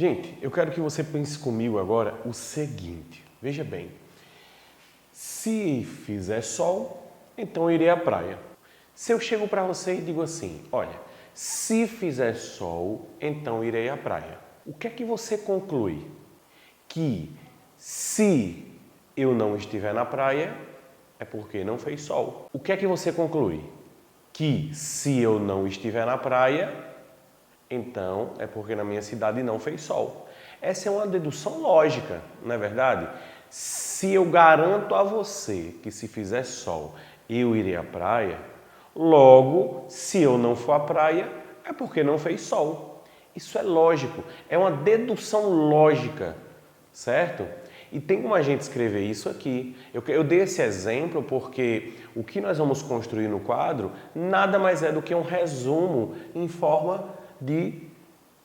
Gente, eu quero que você pense comigo agora o seguinte. Veja bem, se fizer sol, então eu irei à praia. Se eu chego para você e digo assim, olha, se fizer sol, então irei à praia. O que é que você conclui? Que se eu não estiver na praia, é porque não fez sol. O que é que você conclui? Que se eu não estiver na praia, então é porque na minha cidade não fez sol. Essa é uma dedução lógica, não é verdade? Se eu garanto a você que se fizer sol eu irei à praia, logo, se eu não for à praia, é porque não fez sol. Isso é lógico, é uma dedução lógica, certo? E tem como a gente escrever isso aqui. Eu dei esse exemplo porque o que nós vamos construir no quadro nada mais é do que um resumo em forma de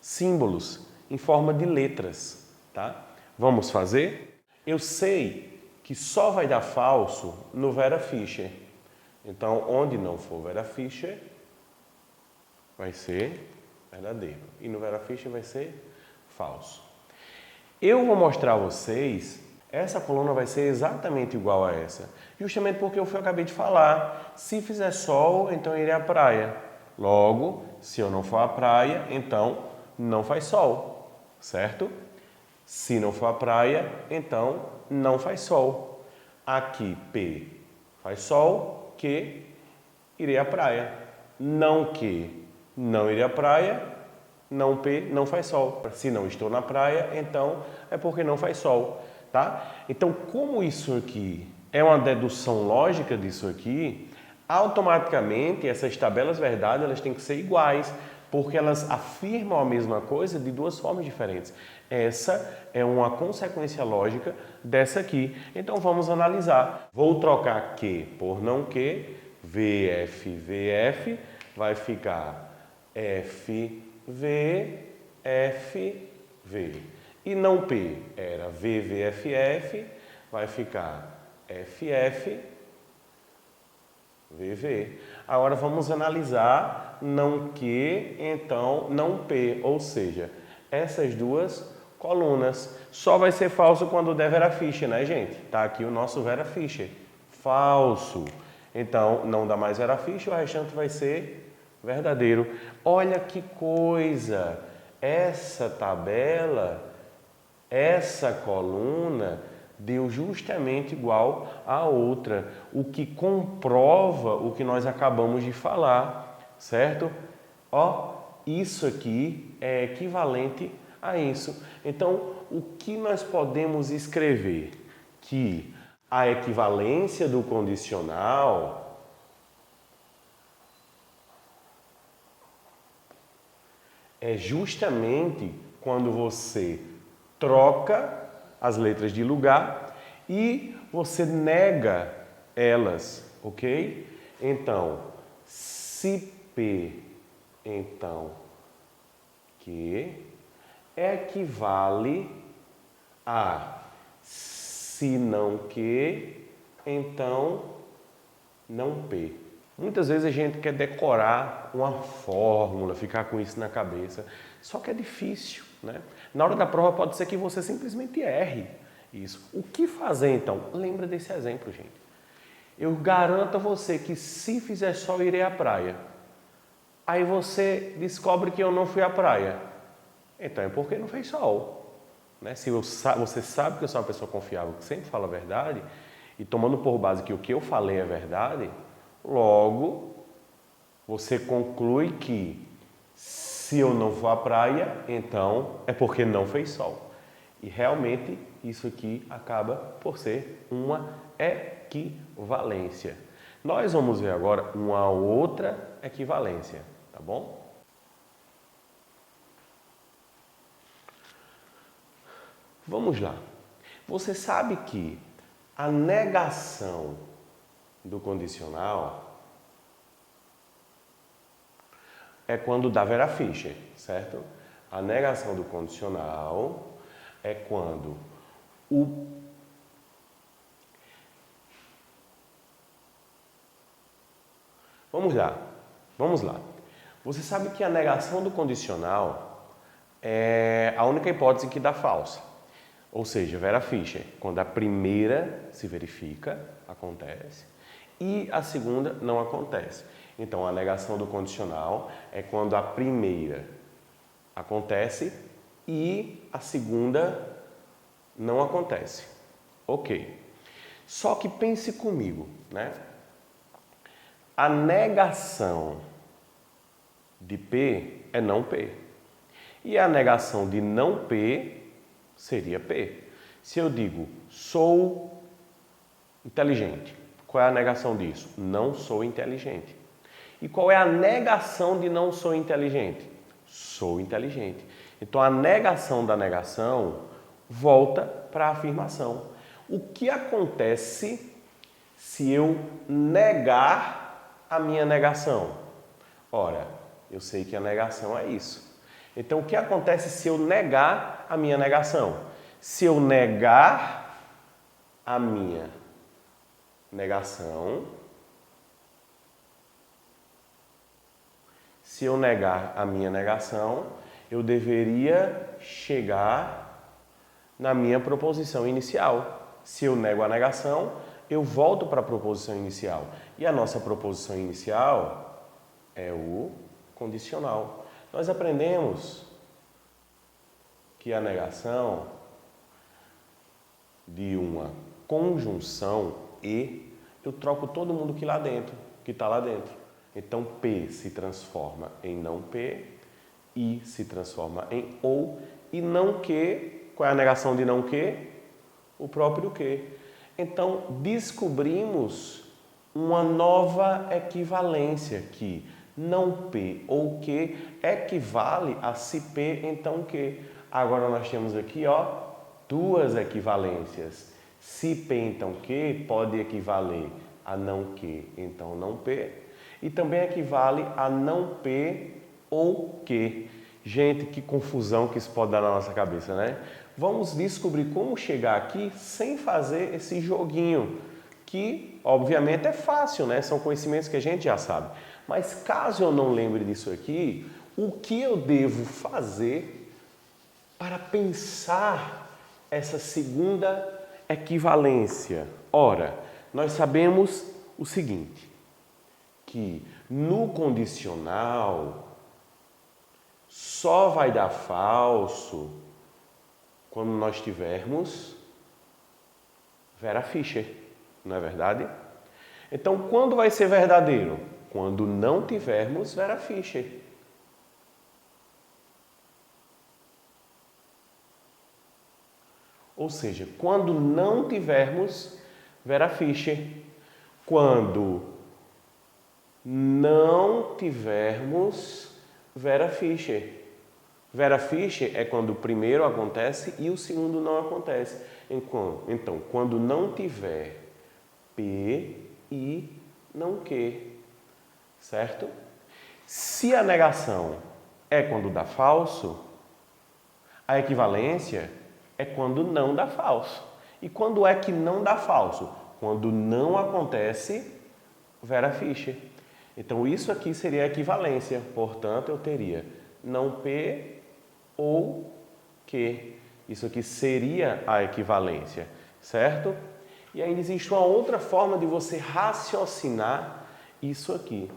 símbolos, em forma de letras, tá? Vamos fazer? Eu sei que só vai dar falso no Vera Fischer. Então, onde não for Vera Fischer, vai ser verdadeiro. E no Vera Fischer vai ser falso. Eu vou mostrar a vocês, essa coluna vai ser exatamente igual a essa. Justamente porque eu acabei de falar. Se fizer sol, então eu irei à praia. Logo, se eu não for à praia, então não faz sol, certo? Se não for à praia, então não faz sol. Aqui, P faz sol, Q, irei à praia. Não Q, não irei à praia, não P, não faz sol. Se não estou na praia, então é porque não faz sol, tá? Então, como isso aqui é uma dedução lógica disso aqui, automaticamente essas tabelas verdade elas têm que ser iguais, porque elas afirmam a mesma coisa de duas formas diferentes. Essa é uma consequência lógica dessa aqui. Então vamos analisar. Vou trocar Q por não Q, VF, VF, vai ficar FV, FV. E não P era VVFF, vai ficar FF, VV. Agora vamos analisar não Q, então não P, ou seja, essas duas colunas. Só vai ser falso quando der Vera Fischer, né, gente? Tá aqui o nosso Vera Fischer. Falso. Então, não dá mais Vera Fischer, o restante vai ser verdadeiro. Olha que coisa! Essa tabela, essa coluna deu justamente igual à outra, o que comprova o que nós acabamos de falar, certo? Ó, isso aqui é equivalente a isso. Então, o que nós podemos escrever? Que a equivalência do condicional é justamente quando você troca as letras de lugar e você nega elas, ok? Então, se P, então Q, equivale a se não Q, então não P. Muitas vezes a gente quer decorar uma fórmula, ficar com isso na cabeça, só que é difícil, né? Na hora da prova pode ser que você simplesmente erre isso. O que fazer então? Lembra desse exemplo, gente. Eu garanto a você que se fizer sol, eu irei à praia. Aí você descobre que eu não fui à praia. Então é porque não fez sol. Né? Se você sabe que eu sou uma pessoa confiável, que sempre fala a verdade, e tomando por base que o que eu falei é verdade, logo você conclui que se eu não for à praia, então é porque não fez sol. E realmente isso aqui acaba por ser uma equivalência. Nós vamos ver agora uma outra equivalência, tá bom? Vamos lá. Você sabe que a negação do condicional é quando dá Vera Fischer, certo? A negação do condicional é quando o Vamos lá. Você sabe que a negação do condicional é a única hipótese que dá falsa. Ou seja, Vera Fischer, quando a primeira se verifica, acontece, e a segunda não acontece. Então, a negação do condicional é quando a primeira acontece e a segunda não acontece. Ok. Só que pense comigo, né? A negação de P é não P. E a negação de não P seria P. Se eu digo sou inteligente, qual é a negação disso? Não sou inteligente. E qual é a negação de não sou inteligente? Sou inteligente. Então a negação da negação volta para a afirmação. O que acontece se eu negar a minha negação? Ora, eu sei que a negação é isso. Então, o que acontece se eu negar a minha negação? Se eu negar a minha negação, eu deveria chegar na minha proposição inicial. Se eu nego a negação, eu volto para a proposição inicial. E a nossa proposição inicial é o condicional. Nós aprendemos que a negação de uma conjunção e, eu troco todo mundo que está lá dentro. Então, P se transforma em não P, I se transforma em ou, e não que, qual é a negação de não que? O próprio que. Então, descobrimos uma nova equivalência que não P ou que equivale a se P, então que. Agora nós temos aqui, ó, duas equivalências. Se P, então que, pode equivaler a não que, então não P. E também equivale a não P ou que. Gente, que confusão que isso pode dar na nossa cabeça, né? Vamos descobrir como chegar aqui sem fazer esse joguinho, que obviamente é fácil, né? São conhecimentos que a gente já sabe. Mas caso eu não lembre disso aqui, o que eu devo fazer para pensar essa segunda equivalência? Ora, nós sabemos o seguinte, que no condicional só vai dar falso quando nós tivermos Vera Fischer, não é verdade? Então, quando vai ser verdadeiro? Quando não tivermos Vera Fischer. Ou seja, quando não tivermos Vera Fischer. Quando não tivermos Vera Fischer. Vera Fischer é quando o primeiro acontece e o segundo não acontece. Então, quando não tiver P e não que, certo? Se a negação é quando dá falso, a equivalência é quando não dá falso. E quando é que não dá falso? Quando não acontece Vera Fischer. Então, isso aqui seria a equivalência. Portanto, eu teria não P ou que. Isso aqui seria a equivalência, certo? E ainda existe uma outra forma de você raciocinar isso aqui.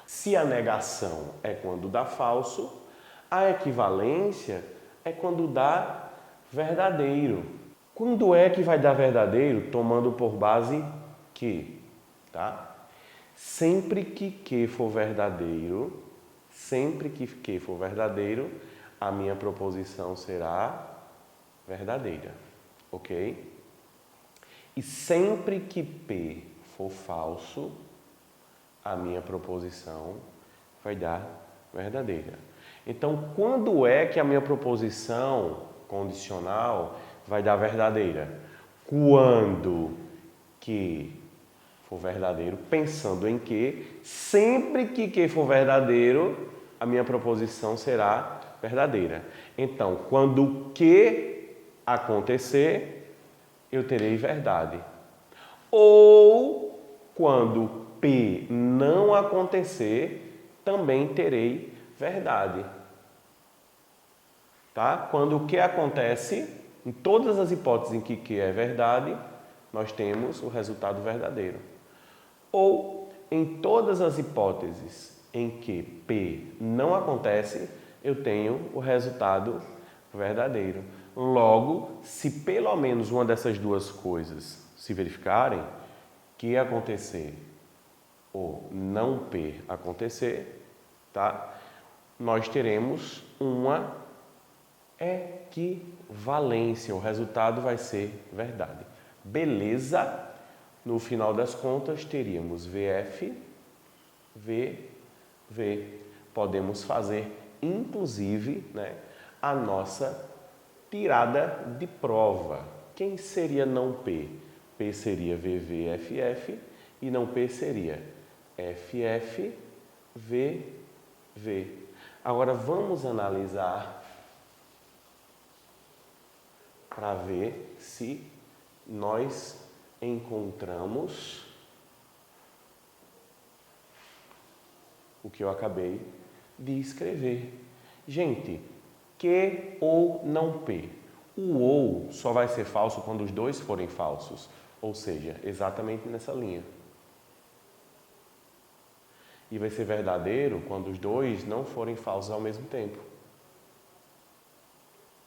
Se a negação é quando dá falso, a equivalência é quando dá verdadeiro. Quando é que vai dar verdadeiro? Tomando por base que, tá? Sempre que for verdadeiro, a minha proposição será verdadeira, ok? E sempre que P for falso, a minha proposição vai dar verdadeira. Então, quando é que a minha proposição condicional vai dar verdadeira? Quando que for verdadeiro, pensando em que, sempre que for verdadeiro, a minha proposição será verdadeira. Então, quando o que acontecer, eu terei verdade. Ou, quando P não acontecer, também terei verdade. tá? Quando o que acontece, em todas as hipóteses em que Q é verdade, nós temos o resultado verdadeiro. Ou em todas as hipóteses em que P não acontece, eu tenho o resultado verdadeiro. Logo, se pelo menos uma dessas duas coisas se verificarem, Q acontecer ou não P acontecer, tá? Nós teremos uma equivalência, o resultado vai ser verdade. Beleza? No final das contas, teríamos VF, V. Podemos fazer, inclusive, né, a nossa tirada de prova. Quem seria não P? P seria VV, FF e não P seria FF, VV. Agora vamos analisar para ver se nós encontramos o que eu acabei de escrever. Gente, Q ou não P? O ou só vai ser falso quando os dois forem falsos, ou seja, exatamente nessa linha. E vai ser verdadeiro quando os dois não forem falsos ao mesmo tempo.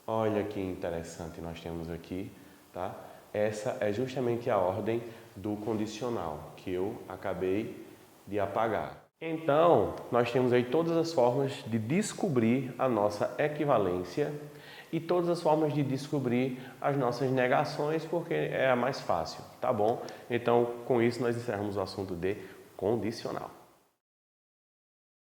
Olha que interessante nós temos aqui, tá? Essa é justamente a ordem do condicional que eu acabei de apagar. Então, nós temos aí todas as formas de descobrir a nossa equivalência e todas as formas de descobrir as nossas negações, porque é a mais fácil, tá bom? Então, com isso nós encerramos o assunto de condicional.